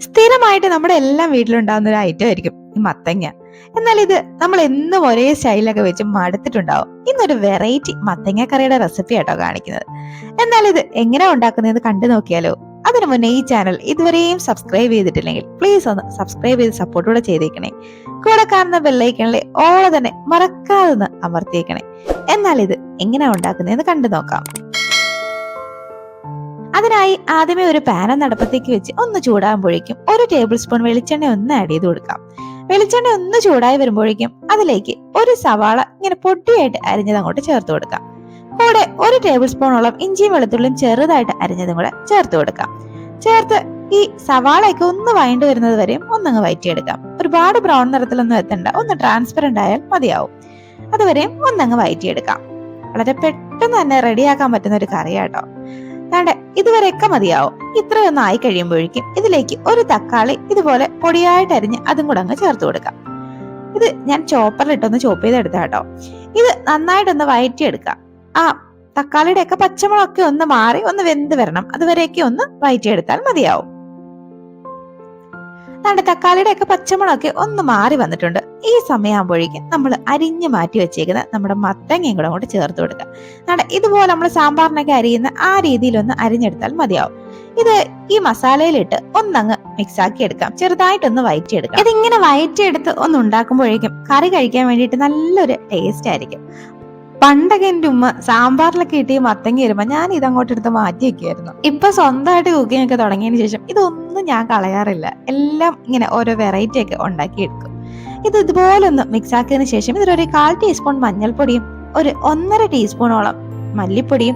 സ്ഥിരമായിട്ട് നമ്മുടെ എല്ലാം വീട്ടിലുണ്ടാകുന്ന ഒരു ഐറ്റം ആയിരിക്കും ഈ മത്തങ്ങ. എന്നാൽ ഇത് നമ്മൾ എന്നും ഒരേ സ്റ്റൈലൊക്കെ വെച്ച് മടുത്തിട്ടുണ്ടാവും. ഇന്നൊരു വെറൈറ്റി മത്തങ്ങ കറിയുടെ റെസിപ്പി ആട്ടോ കാണിക്കുന്നത്. എന്നാൽ ഇത് എങ്ങനെയാ ഉണ്ടാക്കുന്നത് കണ്ടു നോക്കിയാലോ? അതിനു മുന്നേ ഈ ചാനൽ ഇതുവരെയും സബ്സ്ക്രൈബ് ചെയ്തിട്ടില്ലെങ്കിൽ പ്ലീസ് ഒന്ന് സബ്സ്ക്രൈബ് ചെയ്ത് സപ്പോർട്ടോടെ ചെയ്തേക്കണേ. കൂടെ കാണുന്ന ബെല്ലൈക്കണിലെ ഓളെ തന്നെ മറക്കാതെ ഒന്ന് അമർത്തിയേക്കണേ. എന്നാൽ ഇത് എങ്ങനെയാ ഉണ്ടാക്കുന്നതെന്ന് കണ്ടു നോക്കാം. അതിനായി ആദ്യമേ ഒരു പാൻ നടപ്പത്തേക്ക് വെച്ച് ഒന്ന് ചൂടാകുമ്പോഴേക്കും 1 ടേബിൾ സ്പൂൺ വെളിച്ചെണ്ണ ഒന്ന് ആഡ് ചെയ്ത് കൊടുക്കാം. വെളിച്ചെണ്ണ ഒന്ന് ചൂടായി വരുമ്പോഴേക്കും അതിലേക്ക് ഒരു സവാള ഇങ്ങനെ പൊടിയായിട്ട് അരിഞ്ഞത് അങ്ങോട്ട് ചേർത്ത് കൊടുക്കാം. കൂടെ 1 ടേബിൾ സ്പൂണോളം ഇഞ്ചിയും വെളുത്തുള്ളിയും ചെറുതായിട്ട് അരിഞ്ഞതും കൂടെ ചേർത്ത് കൊടുക്കാം. ചേർത്ത് ഈ സവാളയൊക്കെ ഒന്ന് വഴണ്ട് വരുന്നത് വരെയും ഒന്നങ്ങ് വഴറ്റിയെടുക്കാം. ഒരുപാട് ബ്രൗൺ നിറത്തിലൊന്നും എത്തണ്ട, ഒന്ന് ട്രാൻസ്പെറന്റ് ആയാൽ മതിയാവും. അതുവരെയും ഒന്നങ്ങ് വഴറ്റിയെടുക്കാം. വളരെ പെട്ടെന്ന് തന്നെ റെഡിയാക്കാൻ പറ്റുന്ന ഒരു കറിയാട്ടോ. ഇതുവരെയൊക്കെ മതിയാവും. ഇത്രയൊന്നും ആയി കഴിയുമ്പോഴേക്കും ഇതിലേക്ക് ഒരു തക്കാളി ഇതുപോലെ പൊടിയായിട്ട് അരിഞ്ഞ് അതും കൂടെ അങ്ങ് ചേർത്ത് കൊടുക്കാം. ഇത് ഞാൻ ചോപ്പറിലിട്ടൊന്ന് ചോപ്പ് ചെയ്തെടുത്ത കേട്ടോ. ഇത് നന്നായിട്ടൊന്ന് വഴറ്റിയെടുക്കാം. ആ തക്കാളിയുടെ ഒക്കെ പച്ചമുളകൊക്കെ ഒന്ന് മാറി ഒന്ന് വെന്ത് വരണം. അതുവരെയൊക്കെ ഒന്ന് വഴറ്റിയെടുത്താൽ മതിയാവും. തക്കാളിയുടെ ഒക്കെ പച്ചമുളകൊക്കെ ഒന്ന് മാറി വന്നിട്ടുണ്ട്. ഈ സമയമാകുമ്പോഴേക്കും നമ്മൾ അരിഞ്ഞു മാറ്റി വെച്ചേക്കുന്ന നമ്മുടെ മത്തങ്ങയും കൂടെ അങ്ങോട്ട് ചേർത്ത് കൊടുക്കുക. ഇതുപോലെ നമ്മൾ സാമ്പാറിനൊക്കെ അരിയുന്ന ആ രീതിയിലൊന്ന് അരിഞ്ഞെടുത്താൽ മതിയാവും. ഇത് ഈ മസാലയിലിട്ട് ഒന്നങ്ങ് മിക്സ് ആക്കി എടുക്കാം. ചെറുതായിട്ടൊന്ന് വഴറ്റിയെടുക്കാം. ഇതിങ്ങനെ വഴറ്റിയെടുത്ത് ഒന്ന് ഉണ്ടാക്കുമ്പോഴേക്കും കറി കഴിക്കാൻ വേണ്ടിയിട്ട് നല്ലൊരു ടേസ്റ്റ് ആയിരിക്കും. പണ്ടൊക്കെ എൻ്റെ ഉമ്മ സാമ്പാറിലൊക്കെ ഇട്ട് മത്തങ്ങ വരുമ്പോ ഞാൻ ഇതങ്ങോട്ട് എടുത്ത് മാറ്റി വെക്കുമായിരുന്നു. ഇപ്പൊ സ്വന്തമായിട്ട് കുക്കിംഗ് ഒക്കെ തുടങ്ങിയതിന് ശേഷം ഇതൊന്നും ഞാൻ കളയാറില്ല. എല്ലാം ഇങ്ങനെ ഓരോ വെറൈറ്റി ഒക്കെ ഉണ്ടാക്കിയെടുക്കും. ഇത് ഇതുപോലെ ഒന്ന് മിക്സ് ആക്കിയതിനു ശേഷം ഇതിലൊരു 1/4 ടീസ്പൂൺ മഞ്ഞൾപ്പൊടിയും 1.5 ടീസ്പൂണോളം മല്ലിപ്പൊടിയും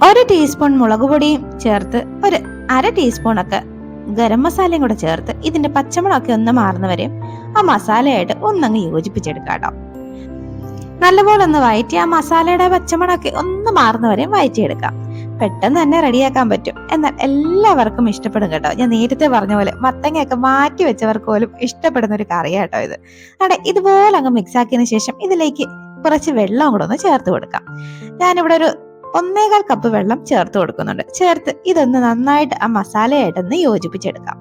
1 ടീസ്പൂൺ മുളക് പൊടിയും ചേർത്ത് 1/2 ടീസ്പൂണൊക്കെ ഗരം മസാലയും കൂടെ ചേർത്ത് ഇതിന്റെ പച്ചമുളകൊക്കെ ഒന്ന് മാറുന്നവരെയും ആ മസാലയായിട്ട് ഒന്നങ്ങ് യോജിപ്പിച്ചെടുക്കാം. നല്ലപോലെ ഒന്ന് വഴറ്റി ആ മസാലയുടെ പച്ചമണൊക്കെ ഒന്ന് മാറുന്നവരെയും വഴറ്റിയെടുക്കാം. പെട്ടെന്ന് തന്നെ റെഡിയാക്കാൻ പറ്റും. എന്നാൽ എല്ലാവർക്കും ഇഷ്ടപ്പെടും കേട്ടോ. ഞാൻ നേരത്തെ പറഞ്ഞ പോലെ മത്തങ്ങയൊക്കെ മാറ്റി വെച്ചവർക്ക് പോലും ഇഷ്ടപ്പെടുന്ന ഒരു കറിയാട്ടോ ഇത്. ഇതുപോലെ അങ്ങ് മിക്സ് ആക്കിയതിനു ശേഷം ഇതിലേക്ക് കുറച്ച് വെള്ളം കൂടെ ഒന്ന് ചേർത്ത് കൊടുക്കാം. ഞാനിവിടെ ഒരു 1.25 കപ്പ് വെള്ളം ചേർത്ത് കൊടുക്കുന്നുണ്ട്. ചേർത്ത് ഇതൊന്ന് നന്നായിട്ട് ആ മസാലയായിട്ടൊന്ന് യോജിപ്പിച്ചെടുക്കാം.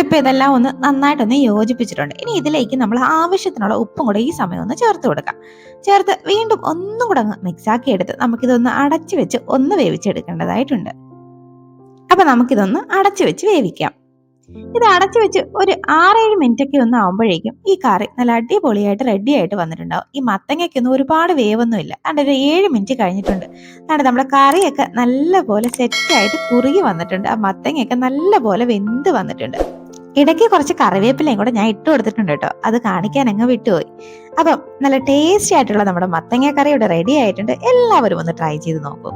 ഇപ്പൊ ഇതെല്ലാം ഒന്ന് നന്നായിട്ടൊന്ന് യോജിപ്പിച്ചിട്ടുണ്ട്. ഇനി ഇതിലേക്ക് നമ്മൾ ആവശ്യത്തിനുള്ള ഉപ്പും കൂടെ ഈ സമയം ഒന്ന് ചേർത്ത് കൊടുക്കാം. ചേർത്ത് വീണ്ടും ഒന്നും കൂടെ അങ്ങ് മിക്സ് ആക്കി എടുത്ത് നമുക്കിതൊന്ന് അടച്ചു വെച്ച് ഒന്ന് വേവിച്ചെടുക്കേണ്ടതായിട്ടുണ്ട്. അപ്പൊ നമുക്കിതൊന്ന് അടച്ചു വെച്ച് വേവിക്കാം. ഇത് അടച്ചു വെച്ച് ഒരു 6-7 മിനിറ്റ് ഒക്കെ ഒന്ന് ആവുമ്പോഴേക്കും ഈ കറി നല്ല അടിപൊളിയായിട്ട് റെഡി ആയിട്ട് വന്നിട്ടുണ്ടാവും. ഈ മത്തങ്ങയ്ക്കൊന്നും ഒരുപാട് വേവൊന്നും ഇല്ല. ഒരു 7 മിനിറ്റ് കഴിഞ്ഞിട്ടുണ്ട്. നമ്മുടെ കറിയൊക്കെ നല്ലപോലെ സെറ്റായിട്ട് കുറുകി വന്നിട്ടുണ്ട്. ആ മത്തങ്ങയൊക്കെ നല്ലപോലെ വെന്ത് വന്നിട്ടുണ്ട്. ഇടയ്ക്ക് കുറച്ച് കറിവേപ്പിലയും കൂടെ ഞാൻ ഇട്ട് കൊടുത്തിട്ടുണ്ട് കേട്ടോ. അത് കാണിക്കാൻ അങ്ങ് വിട്ടുപോയി. അപ്പം നല്ല ടേസ്റ്റി ആയിട്ടുള്ള നമ്മുടെ മത്തങ്ങ കറി ഇവിടെ റെഡി ആയിട്ടുണ്ട്. എല്ലാവരും ഒന്ന് ട്രൈ ചെയ്ത് നോക്കൂ.